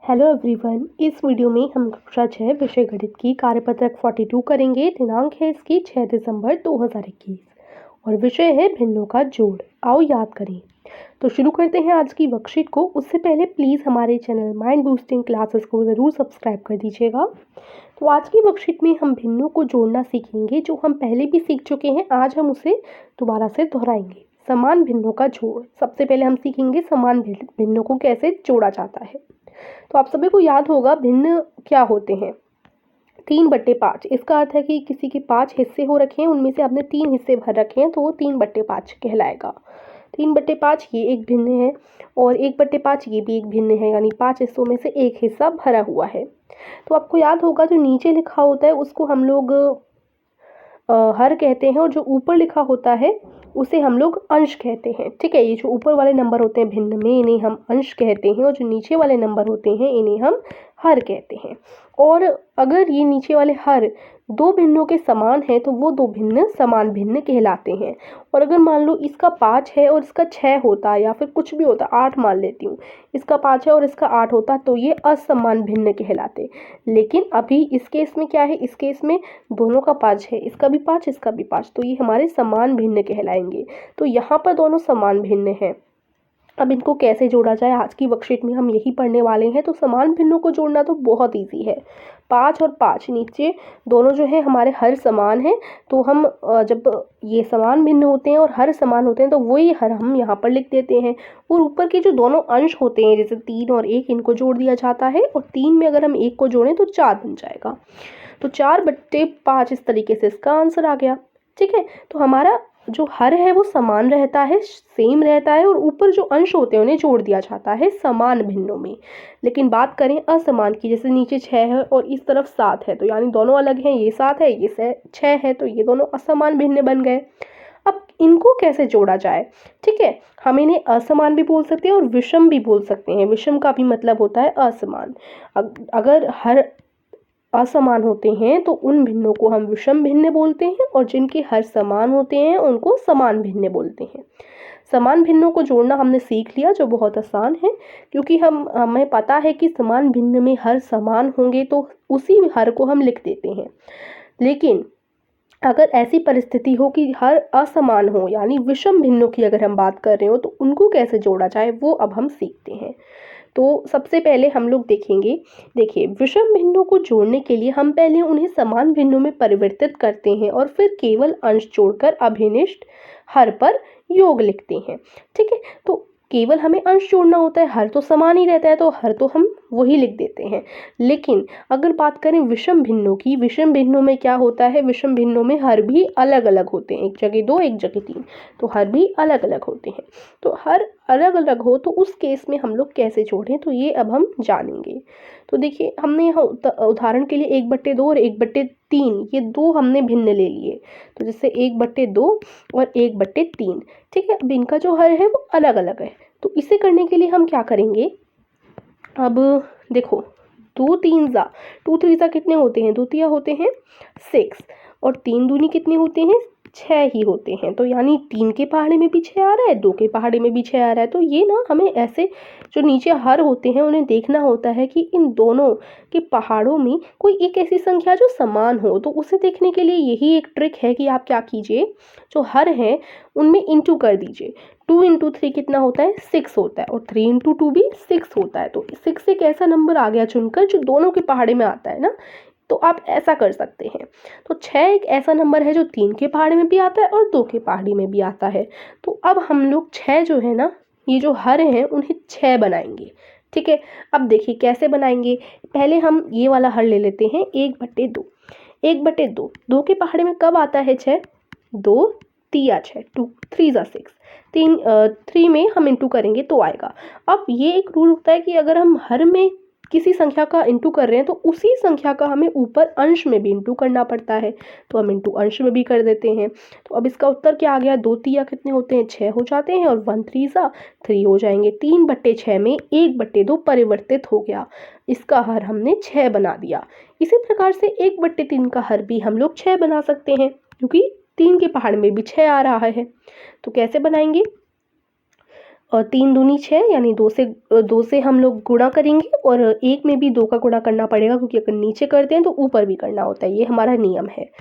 Hello everyone. इस video में हम कक्षा 6 विषय गणित की कार्यपत्रक 42 करेंगे। दिनांक है इसकी 6 दिसंबर 2021 और विषय है भिन्नों का जोड़। आओ याद करें। तो शुरू करते हैं आज की वर्कशीट को। उससे पहले प्लीज़ हमारे चैनल माइंड बूस्टिंग क्लासेस को ज़रूर सब्सक्राइब कर दीजिएगा। तो आज की वर्कशीट में हम भिन्नों को जोड़ना सीखेंगे, जो हम पहले भी सीख चुके हैं। आज हम उसे दोबारा से दोहराएंगे। समान भिन्नों का जोड़। सबसे पहले हम सीखेंगे समान भिन्नों को कैसे जोड़ा जाता है। तो आप सभी को याद होगा भिन्न क्या होते हैं। 3/5। इसका अर्थ है कि किसी के 5 हिस्से हो रखे हैं, उनमें से आपने 3 हिस्से भर रखे हैं, तो वो 3/5 कहलाएगा। 3/5 ये एक भिन्न है और 1/5 ये भी एक भिन्न है, यानी 5 हिस्सों में से एक हिस्सा भरा हुआ है। तो आपको याद होगा जो नीचे लिखा होता है उसको हम लोग हर कहते हैं, और जो ऊपर लिखा होता है उसे हम लोग अंश कहते हैं। ठीक है, ये जो ऊपर वाले नंबर होते हैं भिन्न में, इन्हें हम अंश कहते हैं, और जो नीचे वाले नंबर होते हैं इन्हें हम हर कहते हैं। और अगर ये नीचे वाले हर दो भिन्नों के समान है तो वो दो भिन्न समान भिन्न कहलाते हैं। और अगर मान लो इसका 5 है और इसका 6 होता, या फिर कुछ भी होता, 8 मान लेती हूँ, इसका 5 है और इसका 8 होता, तो ये असमान भिन्न कहलाते। लेकिन अभी इस केस में क्या है, इस केस में दोनों का 5 है, इसका भी 5 इसका भी 5, तो ये हमारे समान भिन्न कहलाएंगे। तो यहाँ पर दोनों समान भिन्न हैं। अब इनको कैसे जोड़ा जाए, आज की वर्कशीट में हम यही पढ़ने वाले हैं। तो समान भिन्नों को जोड़ना तो बहुत इजी है। 5 और 5 नीचे दोनों जो है हमारे हर समान हैं, तो हम जब ये समान भिन्न होते हैं और हर समान होते हैं तो वही हर हम यहाँ पर लिख देते हैं। और ऊपर के जो दोनों अंश होते हैं, जैसे 3 और 1, इनको जोड़ दिया जाता है, और 3 में अगर हम 1 को जोड़ें तो 4 बन जाएगा। तो 4/5 इस तरीके से इसका आंसर आ गया। ठीक है, तो हमारा जो हर है वो समान रहता है, सेम रहता है, और ऊपर जो अंश होते हैं उन्हें जोड़ दिया जाता है समान भिन्नों में। लेकिन बात करें असमान की, जैसे नीचे 6 है और इस तरफ 7 है, तो यानी दोनों अलग हैं, ये 7 है ये 6 है, तो ये दोनों असमान भिन्न बन गए। अब इनको कैसे जोड़ा जाए। ठीक है, हम इन्हें असमान भी बोल सकते हैं और विषम भी बोल सकते हैं। विषम का भी मतलब होता है असमान। अगर हर असमान होते हैं तो उन भिन्नों को हम विषम भिन्न बोलते हैं, और जिनके हर समान होते हैं उनको समान भिन्न बोलते हैं। समान भिन्नों को जोड़ना हमने सीख लिया, जो बहुत आसान है, क्योंकि हमें पता है कि समान भिन्न में हर समान होंगे तो उसी हर को हम लिख देते हैं। लेकिन अगर ऐसी परिस्थिति हो कि हर असमान हो, यानी विषम भिन्नों की अगर हम बात कर रहे हो, तो उनको कैसे जोड़ा जाए वो अब हम सीखते हैं। तो सबसे पहले हम लोग देखेंगे, देखिए विषम भिन्नों को जोड़ने के लिए हम पहले उन्हें समान भिन्नों में परिवर्तित करते हैं और फिर केवल अंश जोड़कर अभिनिष्ट हर पर योग लिखते हैं। ठीक है, तो केवल हमें अंश जोड़ना होता है, हर तो समान ही रहता है, तो हर तो हम वही लिख देते हैं। लेकिन अगर बात करें विषम भिन्नों की, विषम भिन्नों में क्या होता है, विषम भिन्नों में हर भी अलग अलग होते हैं, एक जगह 2 एक जगह 3, तो हर भी अलग अलग होते हैं। तो हर अलग अलग हो तो उस केस में हम लोग कैसे जोड़ें, तो ये अब हम जानेंगे। तो देखिए हमने यहाँ उदाहरण के लिए 1/2 और 1/3, ये दो हमने भिन्न ले लिए, तो जैसे 1/2 और 1/3। ठीक है, अब इनका जो हर है वो अलग अलग है। तो इसे करने के लिए हम क्या करेंगे, अब देखो 2 3 कितने होते हैं, 2 तिया होते हैं 6, और 3 दूनी कितने होते हैं, 6 ही होते हैं। तो यानी 3 के पहाड़े में भी 6 आ रहा है, 2 के पहाड़े में भी 6 आ रहा है। तो ये ना हमें ऐसे जो नीचे हर होते हैं उन्हें देखना होता है कि इन दोनों के पहाड़ों में कोई एक ऐसी संख्या जो समान हो। तो उसे देखने के लिए यही एक ट्रिक है कि आप क्या कीजिए, जो हर है उनमें इंटू कर दीजिए। 2 × 3 कितना होता है, 6 होता है, और 3 × 2 भी 6 होता है। तो 6 एक ऐसा नंबर आ गया चुनकर जो दोनों के पहाड़े में आता है ना, तो आप ऐसा कर सकते हैं। तो 6 एक ऐसा नंबर है जो 3 के पहाड़े में भी आता है और 2 के पहाड़ी में भी आता है। तो अब हम लोग 6 जो है ना, ये जो हर हैं उन्हें 6 बनाएंगे। ठीक है, अब देखिए कैसे बनाएंगे। पहले हम ये वाला हर ले लेते हैं, 1/2। 1/2 2 के पहाड़े में कब आता है 6, 2 तिया 6, 2 3 × 6, 3 में हम इंटू करेंगे तो आएगा। अब ये एक रूल होता है कि अगर हम हर में किसी संख्या का इंटू कर रहे हैं तो उसी संख्या का हमें ऊपर अंश में भी इंटू करना पड़ता है, तो हम इंटू अंश में भी कर देते हैं। तो अब इसका उत्तर क्या आ गया, 2 तिया कितने होते हैं, 6 हो जाते हैं, और 1 3 × 3 हो जाएंगे। 3/6 में 1/2 परिवर्तित हो गया, इसका हर हमने 6 बना दिया। इसी प्रकार से 1/3 का हर भी हम लोग 6 बना सकते हैं, क्योंकि 3 के पहाड़ में भी 6 आ रहा है। तो कैसे बनाएंगे, और 3 दूनी 6 यानी 2 से हम लोग गुणा करेंगे और 1 में भी 2 का गुणा करना पड़ेगा, क्योंकि अगर नीचे करते हैं तो ऊपर भी करना होता है। ये हमारा नियम है,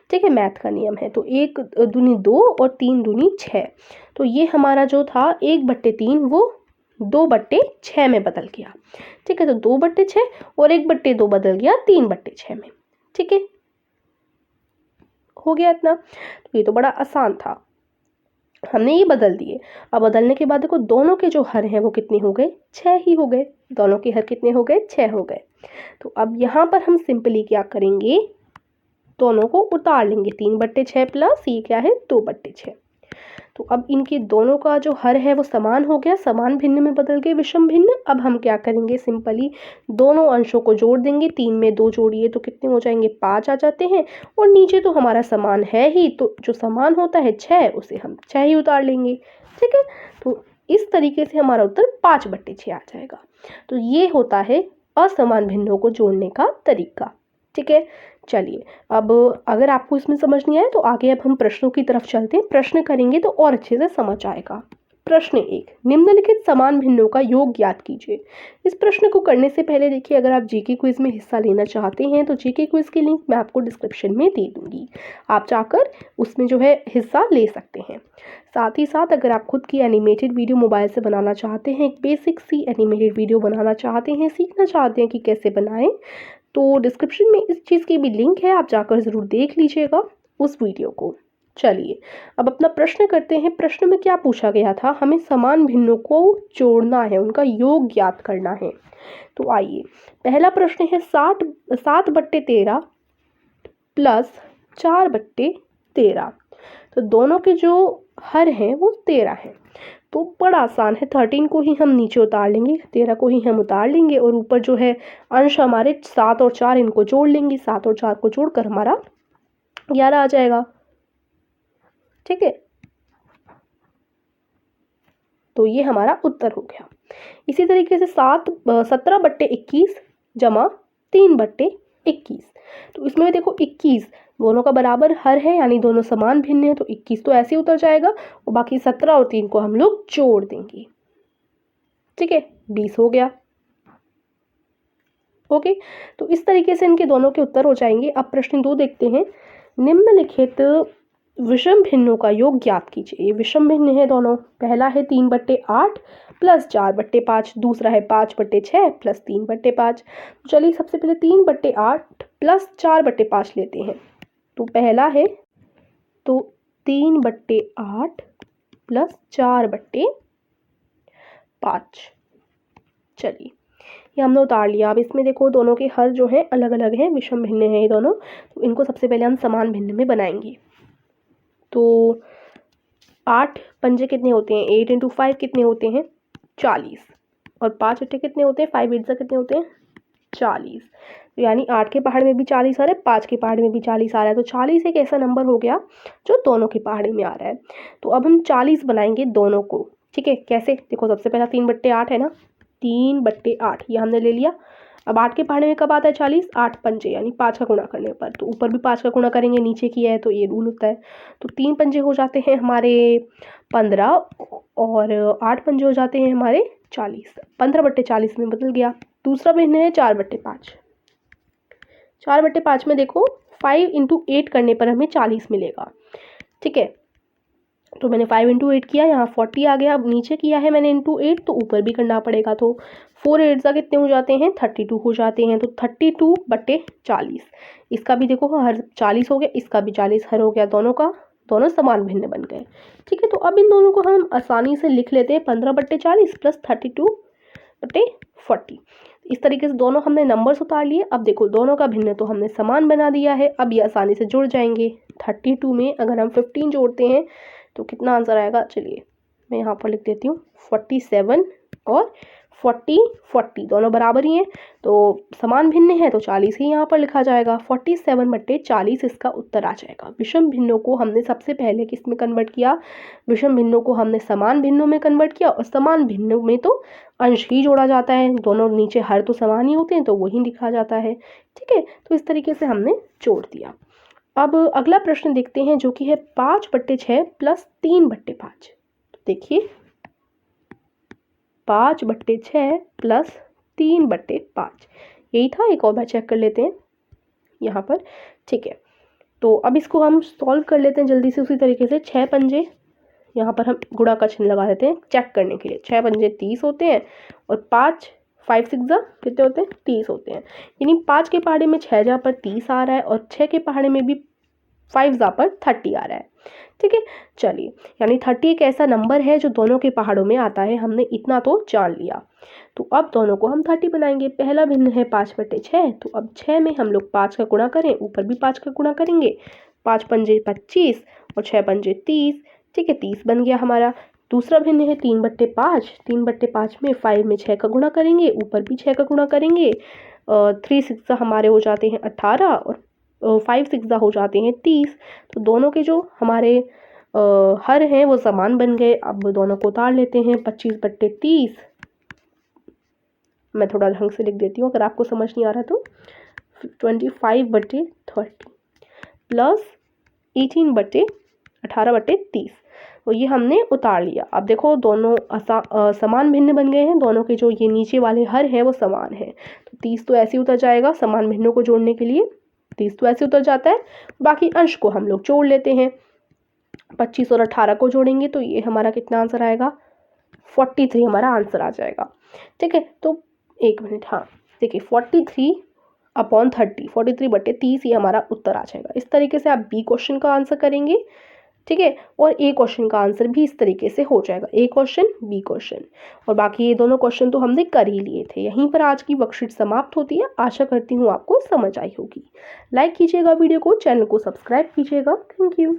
ठीक है, मैथ का नियम है। तो 1 दूनी 2 और 3 दूनी 6। तो ये हमारा जो था 1/3 वो 2/6 में बदल गया, ठीक है। तो 2/6 और 1/2 बदल गया 3/6 में, ठीक है। हो गया इतना। तो ये तो बड़ा आसान था, हमने ये बदल दिए। अब बदलने के बाद देखो दोनों के जो हर हैं वो कितने हो गए, 6 ही हो गए। दोनों के हर कितने हो गए, 6 हो गए। तो अब यहाँ पर हम सिंपली क्या करेंगे, दोनों को उतार लेंगे। 3/6 प्लस ये क्या है, 2/6। तो अब इनके दोनों का जो हर है वो समान हो गया, समान भिन्न में बदल गए विषम भिन्न। अब हम क्या करेंगे, सिंपली दोनों अंशों को जोड़ देंगे। 3 में 2 जोड़िए तो कितने हो जाएंगे, 5 आ जाते हैं। और नीचे तो हमारा समान है ही, तो जो समान होता है 6, उसे हम 6 ही उतार लेंगे, ठीक है। तो इस तरीके से हमारा उत्तर 5/6 आ जाएगा। तो ये होता है असमान भिन्नों को जोड़ने का तरीका, ठीक है। चलिए, अब अगर आपको इसमें समझ नहीं आया तो आगे अब हम प्रश्नों की तरफ चलते हैं। प्रश्न करेंगे तो और अच्छे से समझ आएगा। प्रश्न 1, निम्नलिखित समान भिन्नों का योग ज्ञात कीजिए। इस प्रश्न को करने से पहले देखिए, अगर आप जीके क्विज में हिस्सा लेना चाहते हैं तो जीके क्विज की लिंक मैं आपको डिस्क्रिप्शन में दे दूंगी, आप जाकर उसमें जो है हिस्सा ले सकते हैं। साथ ही साथ अगर आप खुद की एनिमेटेड वीडियो मोबाइल से बनाना चाहते हैं, एक बेसिक सी एनिमेटेड वीडियो बनाना चाहते हैं, सीखना चाहते हैं कि कैसे बनाएं, तो डिस्क्रिप्शन में इस चीज़ की भी लिंक है, आप जाकर ज़रूर देख लीजिएगा उस वीडियो को। चलिए, अब अपना प्रश्न करते हैं। प्रश्न में क्या पूछा गया था, हमें समान भिन्नों को जोड़ना है, उनका योग ज्ञात करना है। तो आइए, पहला प्रश्न है 7/13 प्लस 4/13। तो दोनों के जो हर हैं वो 13 हैं। तो बड़ा आसान है, 13 को ही हम नीचे उतार लेंगे, 13 को ही हम उतार लेंगे और ऊपर जो है अंश हमारे 7 और 4 इनको जोड़ लेंगे। 7 और 4 को जोड़कर हमारा 11 आ जाएगा, ठीक है। तो ये हमारा उत्तर हो गया। इसी तरीके से 17/21 जमा 3/21। तो इसमें भी देखो 21 दोनों का बराबर हर है, यानी दोनों समान भिन्न है, तो 21 तो ऐसे ही उतर जाएगा और बाकी 17 और 3 को हम लोग जोड़ देंगे, ठीक है, 20 हो गया। ओके, तो इस तरीके से इनके दोनों के उत्तर हो जाएंगे। अब प्रश्न 2 देखते हैं। निम्नलिखित विषम भिन्नों का योग ज्ञात कीजिए। ये विषम भिन्न है दोनों। पहला है 3/8 प्लस 4/5, दूसरा है 5/6 प्लस 3/5। तो चलिए सबसे पहले 3/8 प्लस 4/5 लेते हैं। तो पहला है तो 3/8 प्लस 4/5। चलिए, ये हमने उतार लिया। अब इसमें देखो दोनों के हर जो है अलग अलग हैं, विषम भिन्न है ये दोनों। तो इनको सबसे पहले हम समान भिन्न में बनाएंगे। तो 8 पंजे कितने होते हैं, 8 × 5 कितने होते हैं, 40। और 5 अट्ठे कितने होते हैं, 5 8 कितने होते हैं, 40। तो यानी 8 के पहाड़े में भी 40 आ रहा है, 5 के पहाड़े में भी 40 आ रहा है। तो 40 एक ऐसा नंबर हो गया जो दोनों के पहाड़े में आ रहा है। तो अब हम 40 बनाएंगे दोनों को, ठीक है। कैसे, देखो सबसे पहला 3/8 है ना, 3/8 ये हमने ले लिया। अब 8 के पहाड़े में कब आता है 40, 8 पंजे यानी 5 का गुणा करने पर। तो ऊपर भी 5 का गुणा करेंगे, नीचे किया है तो ये रूल होता है। तो 3 पंजे हो जाते हैं हमारे 15 और 8 पंजे हो जाते हैं हमारे 40। 15/40 में बदल गया। दूसरा भिन्न है 4/5। 4/5 में देखो 5 × 8 करने पर हमें 40 मिलेगा, ठीक है। तो मैंने 5 × 8 किया, यहाँ 40 आ गया। अब नीचे किया है मैंने × 8 तो ऊपर भी करना पड़ेगा। तो 4 8 कितने हो जाते हैं, 32 हो जाते हैं। तो 32/40। इसका भी देखो हर 40 हो गया, इसका भी 40 हर हो गया, दोनों का दोनों समान भिन्न बन गए, ठीक है। तो अब इन दोनों को हम आसानी से लिख लेते हैं, 15/40 प्लस 32/40। इस तरीके से दोनों हमने नंबर्स उतार लिए। अब देखो दोनों का भिन्न तो हमने समान बना दिया है, अब ये आसानी से जुड़ जाएंगे। 32 में अगर हम 15 जोड़ते हैं तो कितना आंसर आएगा, चलिए मैं यहाँ पर लिख देती हूँ 47 और 40 दोनों बराबर ही हैं, तो समान भिन्न है तो 40 ही यहाँ पर लिखा जाएगा। 47/40 इसका उत्तर आ जाएगा। विषम भिन्नों को हमने सबसे पहले किस में कन्वर्ट किया, विषम भिन्नों को हमने समान भिन्नों में कन्वर्ट किया। और समान भिन्नों में तो अंश ही जोड़ा जाता है, दोनों नीचे हर तो समान ही होते हैं तो वही लिखा जाता है, ठीक है। तो इस तरीके से हमने जोड़ दिया। अब अगला प्रश्न देखते हैं जो कि है 5/6 प्लस 3/5। तो देखिए 5/6 प्लस 3/5, यही था। एक और बार चेक कर लेते हैं यहाँ पर, ठीक है। तो अब इसको हम सॉल्व कर लेते हैं जल्दी से उसी तरीके से। 6 पंजे, यहाँ पर हम गुणा का चिन्ह लगा देते हैं चेक करने के लिए। 6 पंजे 30 होते हैं और 5 6 कितने होते हैं, 30 होते हैं। यानी 5 के पहाड़े में 6 जा पर 30 आ रहा है और 6 के पहाड़े में भी 5 जा पर 30 आ रहा है, ठीक है। चलिए, यानी 30 एक ऐसा नंबर है जो दोनों के पहाड़ों में आता है। हमने इतना तो जान लिया। तो अब दोनों को हम 30 बनाएंगे। पहला भिन्न है 5/6, तो अब 6 में हम लोग 5 का गुणा करें, ऊपर भी 5 का गुणा करेंगे। 5 पंजे 25 और 6 पंजे 30, ठीक है, 30 बन गया हमारा। दूसरा भिन्न है 3/5, 3/5 में 5 में 6 का गुणा करेंगे, ऊपर भी 6 का गुणा करेंगे। 3 6 हमारे हो जाते हैं 18 और 5 6 हो जाते हैं 30। तो दोनों के जो हमारे हर हैं वो समान बन गए। अब दोनों को उतार लेते हैं। 25/30, मैं थोड़ा ढंग से लिख देती हूँ अगर आपको समझ नहीं आ रहा तो। 25/30 प्लस 18/30, तो ये हमने उतार लिया। अब देखो दोनों समान भिन्न बन गए हैं। दोनों के जो ये नीचे वाले हर हैं वो समान है। तो 30 तो ऐसे ही उतर जाएगा, समान भिन्नों को जोड़ने के लिए 30 तो ऐसे उतर जाता है। बाकी अंश को हम लोग जोड़ लेते हैं। 25 और 18 को जोड़ेंगे तो ये हमारा कितना आंसर आएगा, 43 हमारा आंसर आ जाएगा, ठीक है। तो एक मिनट, हाँ देखिए 43/30, 43/30 ये हमारा उत्तर आ जाएगा। इस तरीके से आप बी क्वेश्चन का आंसर करेंगे, ठीक है। और ए क्वेश्चन का आंसर भी इस तरीके से हो जाएगा, ए क्वेश्चन बी क्वेश्चन। और बाकी ये दोनों क्वेश्चन तो हमने कर ही लिए थे। यहीं पर आज की वर्कशीट समाप्त होती है। आशा करती हूँ आपको समझ आई होगी। लाइक कीजिएगा वीडियो को, चैनल को सब्सक्राइब कीजिएगा। Thank you.